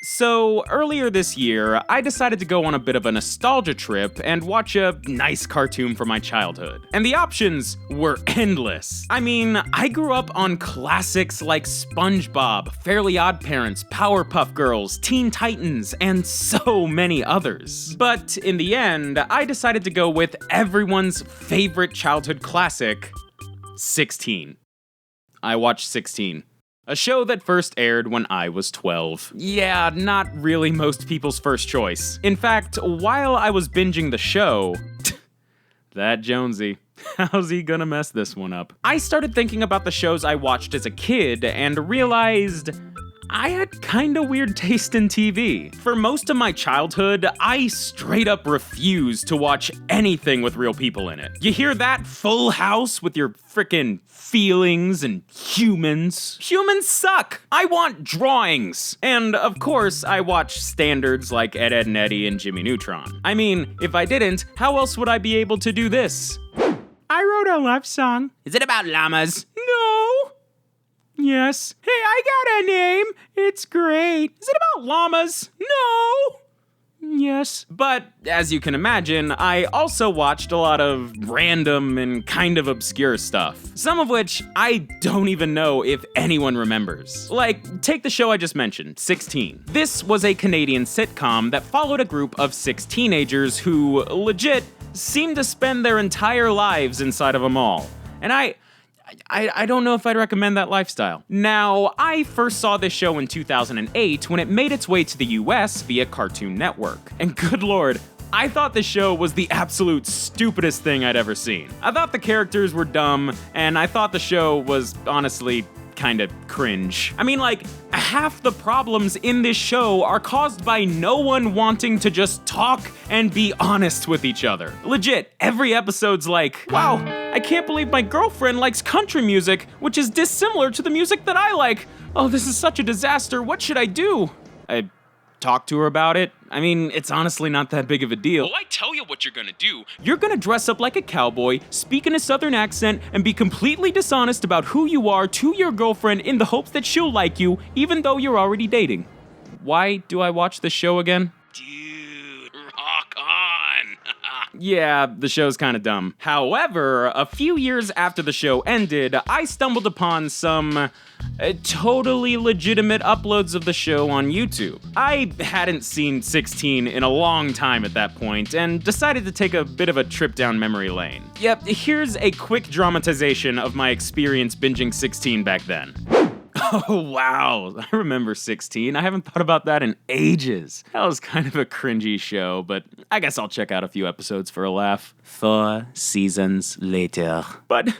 So, earlier this year, I decided to go on a bit of a nostalgia trip and watch a nice cartoon from my childhood. And the options were endless. I mean, I grew up on classics like Spongebob, Fairly OddParents, PowerPuff Girls, Teen Titans, and so many others. But in the end, I decided to go with everyone's favorite childhood classic, 16. I watched 16. A show that first aired when I was 12. Yeah, not really most people's first choice. In fact, while I was binging the show, that Jonesy, how's he gonna mess this one up? I started thinking about the shows I watched as a kid and realized I had kinda weird taste in TV. For most of my childhood, I straight up refused to watch anything with real people in it. You hear that? Full House with your frickin' feelings and humans. Humans suck! I want drawings! And of course, I watch standards like Ed, Edd n Eddy and Jimmy Neutron. I mean, if I didn't, how else would I be able to do this? I wrote a love song. Is it about llamas? No! Yes. Hey, I got a name. It's great. Is it about llamas? No. Yes. But as you can imagine, I also watched a lot of random and kind of obscure stuff. Some of which I don't even know if anyone remembers. Like, take the show I just mentioned, 16. This was a Canadian sitcom that followed a group of 6 teenagers who, legit, seemed to spend their entire lives inside of a mall. And I don't know if I'd recommend that lifestyle. Now, I first saw this show in 2008 when it made its way to the US via Cartoon Network. And good lord, I thought the show was the absolute stupidest thing I'd ever seen. I thought the characters were dumb, and I thought the show was honestly kinda cringe. I mean, like, half the problems in this show are caused by no one wanting to just talk and be honest with each other. Legit, every episode's like, wow, I can't believe my girlfriend likes country music, which is dissimilar to the music that I like. Oh, this is such a disaster, what should I do? I talk to her about it. I mean, it's honestly not that big of a deal. Well, I tell you what you're gonna do. You're gonna dress up like a cowboy, speak in a southern accent, and be completely dishonest about who you are to your girlfriend in the hopes that she'll like you, even though you're already dating. Why do I watch this show again? Dude, rock on. Yeah, the show's kinda dumb. However, a few years after the show ended, I stumbled upon some totally legitimate uploads of the show on YouTube. I hadn't seen 16 in a long time at that point, and decided to take a bit of a trip down memory lane. Yep, here's a quick dramatization of my experience binging 16 back then. Oh, wow. I remember 16. I haven't thought about that in ages. That was kind of a cringy show, but I guess I'll check out a few episodes for a laugh. 4 seasons later. But,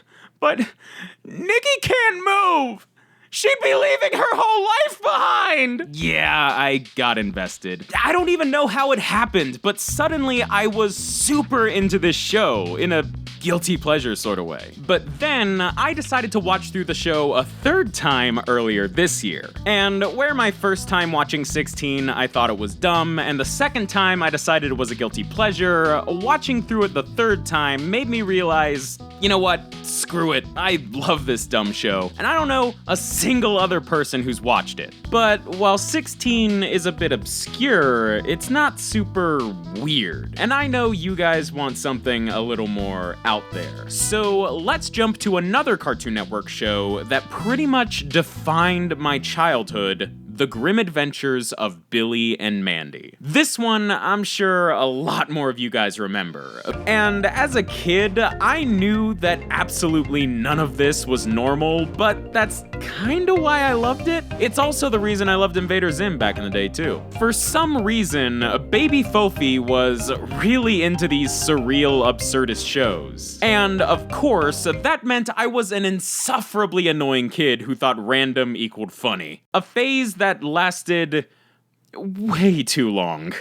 Nikki can't move! She'd be leaving her whole life behind! Yeah, I got invested. I don't even know how it happened, but suddenly I was super into this show in a guilty pleasure sort of way. But then I decided to watch through the show a third time earlier this year. And where my first time watching 16, I thought it was dumb, and the second time I decided it was a guilty pleasure, watching through it the third time made me realize, you know what? Screw it. I love this dumb show, and I don't know a single other person who's watched it. But while 16 is a bit obscure, it's not super weird. And I know you guys want something a little more out there. So let's jump to another Cartoon Network show that pretty much defined my childhood. The Grim Adventures of Billy and Mandy. This one, I'm sure a lot more of you guys remember. And as a kid, I knew that absolutely none of this was normal, but that's kinda why I loved it. It's also the reason I loved Invader Zim back in the day too. For some reason, Baby Fofi was really into these surreal, absurdist shows. And of course, that meant I was an insufferably annoying kid who thought random equaled funny. A phase that lasted way too long.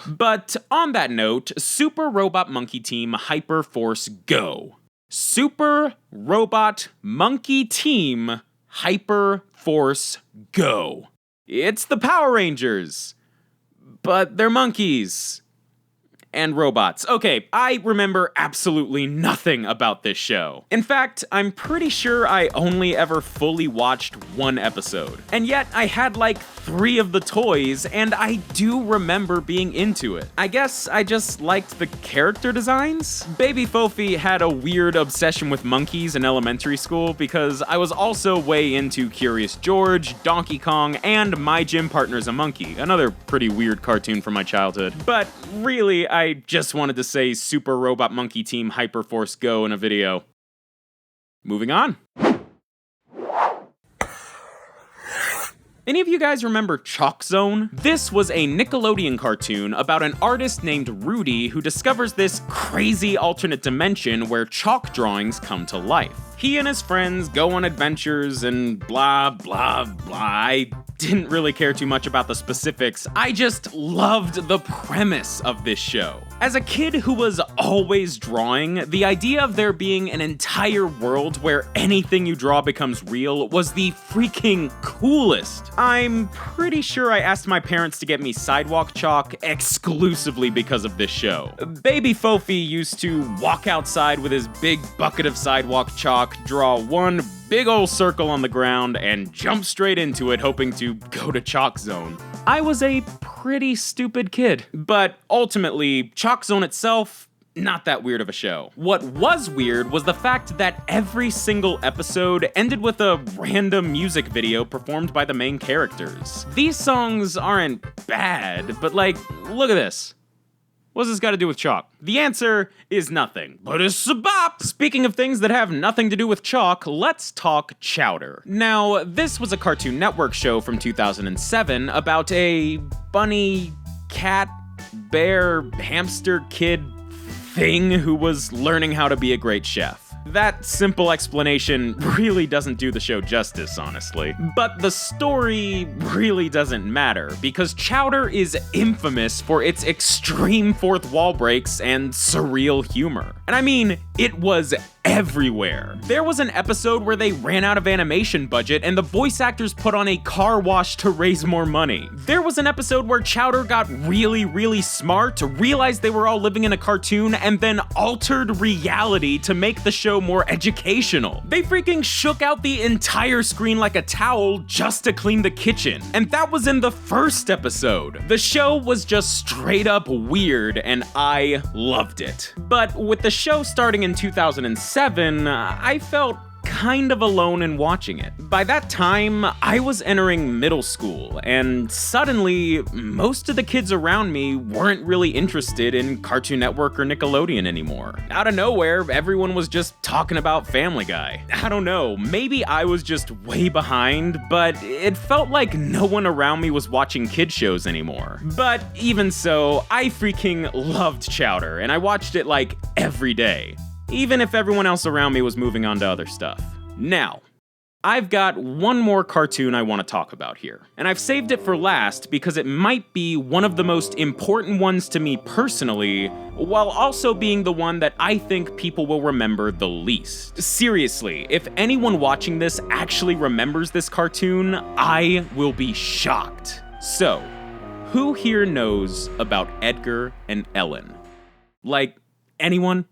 But on that note, Super Robot Monkey Team Hyper Force Go. Super Robot Monkey Team Hyper Force Go. It's the Power Rangers, but they're monkeys. and robots. Okay, I remember absolutely nothing about this show. In fact, I'm pretty sure I only ever fully watched one episode. And yet, I had like 3 of the toys, and I do remember being into it. I guess I just liked the character designs? Baby Fofi had a weird obsession with monkeys in elementary school because I was also way into Curious George, Donkey Kong, and My Gym Partner's a Monkey, another pretty weird cartoon from my childhood. But really, I just wanted to say Super Robot Monkey Team Hyperforce Go in a video. Moving on. Any of you guys remember ChalkZone? This was a Nickelodeon cartoon about an artist named Rudy who discovers this crazy alternate dimension where chalk drawings come to life. He and his friends go on adventures and blah, blah, blah. I didn't really care too much about the specifics. I just loved the premise of this show. As a kid who was always drawing, the idea of there being an entire world where anything you draw becomes real was the freaking coolest. I'm pretty sure I asked my parents to get me sidewalk chalk exclusively because of this show. Baby Fofi used to walk outside with his big bucket of sidewalk chalk, draw one big ol' circle on the ground, and jump straight into it hoping to go to ChalkZone. I was a pretty stupid kid, but ultimately, ChalkZone itself, not that weird of a show. What was weird was the fact that every single episode ended with a random music video performed by the main characters. These songs aren't bad, but like, look at this. What's this got to do with chalk? The answer is nothing, but it's a bop! Speaking of things that have nothing to do with chalk, let's talk Chowder. Now, this was a Cartoon Network show from 2007 about a bunny, cat, bear, hamster kid thing who was learning how to be a great chef. That simple explanation really doesn't do the show justice, honestly. But the story really doesn't matter, because Chowder is infamous for its extreme fourth wall breaks and surreal humor. And I mean, it was everywhere. There was an episode where they ran out of animation budget and the voice actors put on a car wash to raise more money. There was an episode where Chowder got really smart, realized they were all living in a cartoon, and then altered reality to make the show more educational. They freaking shook out the entire screen like a towel just to clean the kitchen. And that was in the first episode. The show was just straight up weird and I loved it. But with the show starting in 2007, I felt kind of alone in watching it. By that time, I was entering middle school, and suddenly, most of the kids around me weren't really interested in Cartoon Network or Nickelodeon anymore. Out of nowhere, everyone was just talking about Family Guy. I don't know, maybe I was just way behind, but it felt like no one around me was watching kid shows anymore. But even so, I freaking loved Chowder, and I watched it like every day, even if everyone else around me was moving on to other stuff. Now, I've got one more cartoon I want to talk about here, and I've saved it for last because it might be one of the most important ones to me personally, while also being the one that I think people will remember the least. Seriously, if anyone watching this actually remembers this cartoon, I will be shocked. So, who here knows about Edgar and Ellen? Like, anyone?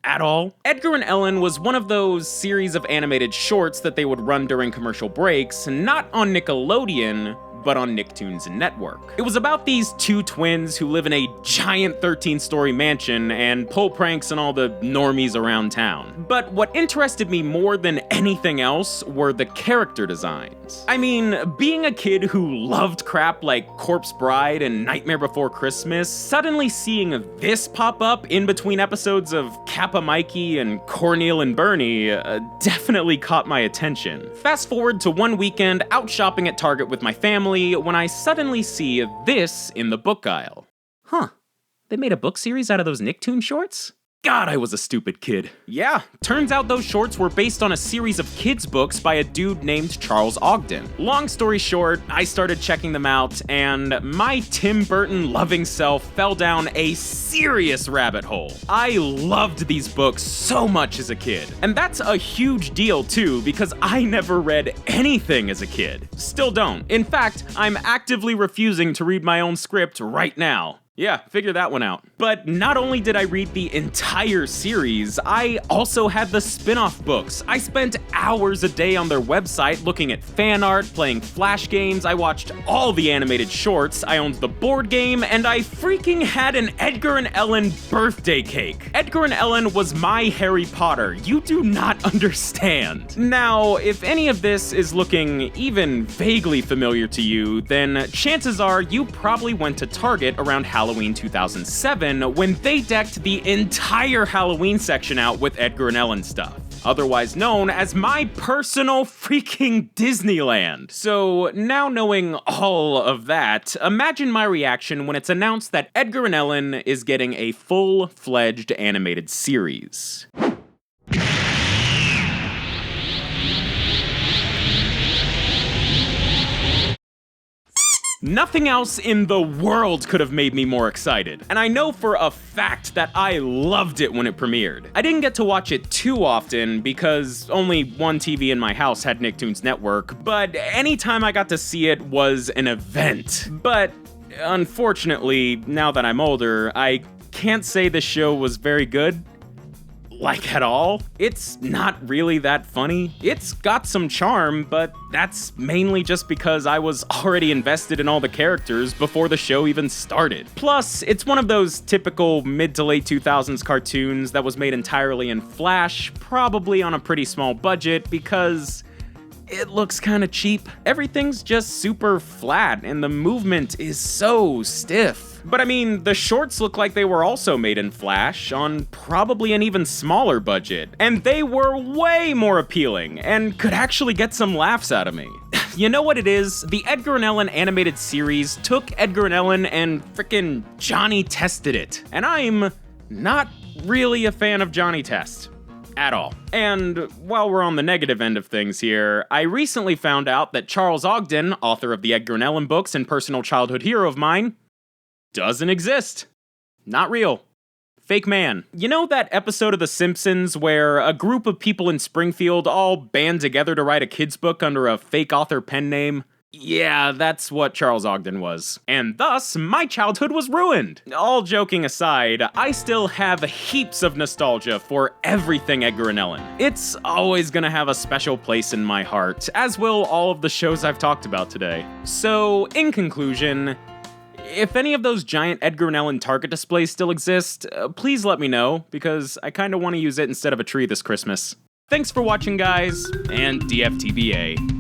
At all? Edgar and Ellen was one of those series of animated shorts that they would run during commercial breaks, not on Nickelodeon, but on Nicktoons Network. It was about these two twins who live in a giant 13-story mansion and pull pranks on all the normies around town. But what interested me more than anything else were the character designs. I mean, being a kid who loved crap like Corpse Bride and Nightmare Before Christmas, suddenly seeing this pop up in between episodes of Kappa Mikey and Cornel and Bernie definitely caught my attention. Fast forward to one weekend out shopping at Target with my family when I suddenly see this in the book aisle. Huh, they made a book series out of those Nicktoon shorts? God, I was a stupid kid. Yeah, turns out those shorts were based on a series of kids' books by a dude named Charles Ogden. Long story short, I started checking them out, and my Tim Burton loving self fell down a serious rabbit hole. I loved these books so much as a kid. And that's a huge deal too, because I never read anything as a kid. Still don't. In fact, I'm actively refusing to read my own script right now. Yeah, figure that one out. But not only did I read the entire series, I also had the spin-off books. I spent hours a day on their website looking at fan art, playing flash games, I watched all the animated shorts, I owned the board game, and I freaking had an Edgar and Ellen birthday cake. Edgar and Ellen was my Harry Potter. You do not understand. Now, if any of this is looking even vaguely familiar to you, then chances are you probably went to Target around Halloween 2007 when they decked the entire Halloween section out with Edgar and Ellen stuff, otherwise known as my personal freaking Disneyland. So now knowing all of that, imagine my reaction when it's announced that Edgar and Ellen is getting a full-fledged animated series. Nothing else in the world could have made me more excited, and I know for a fact that I loved it when it premiered. I didn't get to watch it too often because only one TV in my house had Nicktoons Network, but anytime I got to see it was an event. But unfortunately, now that I'm older, I can't say the show was very good. Like at all. It's not really that funny. It's got some charm, but that's mainly just because I was already invested in all the characters before the show even started. Plus, it's one of those typical mid to late 2000s cartoons that was made entirely in Flash, probably on a pretty small budget because it looks kinda cheap. Everything's just super flat and the movement is so stiff. But I mean, the shorts look like they were also made in Flash on probably an even smaller budget. And they were way more appealing and could actually get some laughs out of me. You know what it is? The Edgar and Ellen animated series took Edgar and Ellen and frickin' Johnny Tested it. And I'm not really a fan of Johnny Test. At all. And while we're on the negative end of things here, I recently found out that Charles Ogden, author of the Edgar and Ellen books and personal childhood hero of mine, doesn't exist. Not real. Fake man. You know that episode of The Simpsons where a group of people in Springfield all band together to write a kid's book under a fake author pen name? Yeah, that's what Charles Ogden was. And thus, my childhood was ruined. All joking aside, I still have heaps of nostalgia for everything Edgar and Ellen. It's always gonna have a special place in my heart, as will all of the shows I've talked about today. So, in conclusion, if any of those giant Edgar and Ellen Target displays still exist, please let me know, because I kinda wanna use it instead of a tree this Christmas. Thanks for watching, guys, and DFTBA.